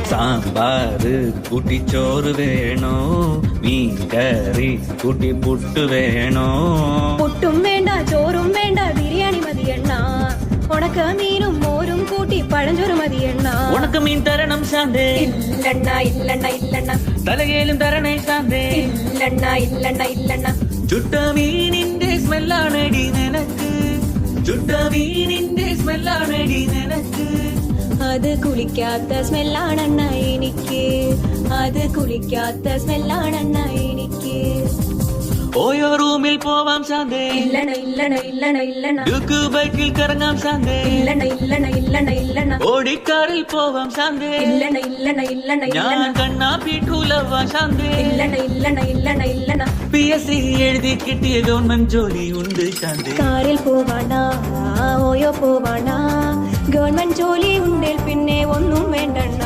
സാമ്പാറ് കൂട്ടിച്ചോറ് വേണോ മീൻകറി കൂട്ടി പുട്ട് വേണോ പുട്ടും വേണ്ട ചോറും വേണ്ട ബിരിയാണി മതിയെണ്ണ ഉണക്ക മീനും മോരും കൂട്ടി പഴഞ്ചോറ് മതിയെണ്ണ ഉണക്ക മീൻ തരണം ശാന്തേ ഇല്ലണ്ണ ഇല്ലണ്ണ ഇല്ലണ്ണ തലകേലും തരണേ ശാന്തേ ഇല്ലണ്ണ ഇല്ലണ്ണ ഇല്ലണ്ണ ചുട്ട മീനിന്റെ സ്മെല്ലാണടി നിനക്ക് ചുട്ട മീനിന്റെ സ്മെല്ലാണടി നിനക്ക് അത് കുളിക്കാത്ത സ്മെല്ലാണെണ്ണ എനിക്ക് അത് കുളിക്കാത്ത സ്മെല്ലാണെണ്ണ എനിക്ക് ഓയോ റൂമിൽ പോവാം ശാന്തേ ഇല്ലണ ഇല്ലണ ഇല്ലണ ഇല്ലണ ഡ്യൂക്ക് ബൈക്കിൽ കറങ്ങാം ശാന്തേ ഇല്ലണ ഇല്ലണ ഇല്ലണ ഇല്ലണ ഓടിക്കാറിൽ പോവാം ശാന്തേ ഇല്ലണ ഇല്ലണ ഇല്ലണ ഞാൻ ഇല്ലണ കണ്ണാ പീഠൂലവാ ശാന്തേ ഇല്ലണ ഇല്ലണ ഇല്ലണ ഇല്ലണ PSC എഴുതി കിട്ടിയ ഗവൺമെന്റ് ജോലി ഉണ്ട് ശാന്തേ കാറിൽ പോവാണ ഓയോ പോവാണ ഗവൺമെന്റ് ജോലി ഉണ്ടേൽ പിന്നെ ഒന്നും വേണ്ടണ്ണ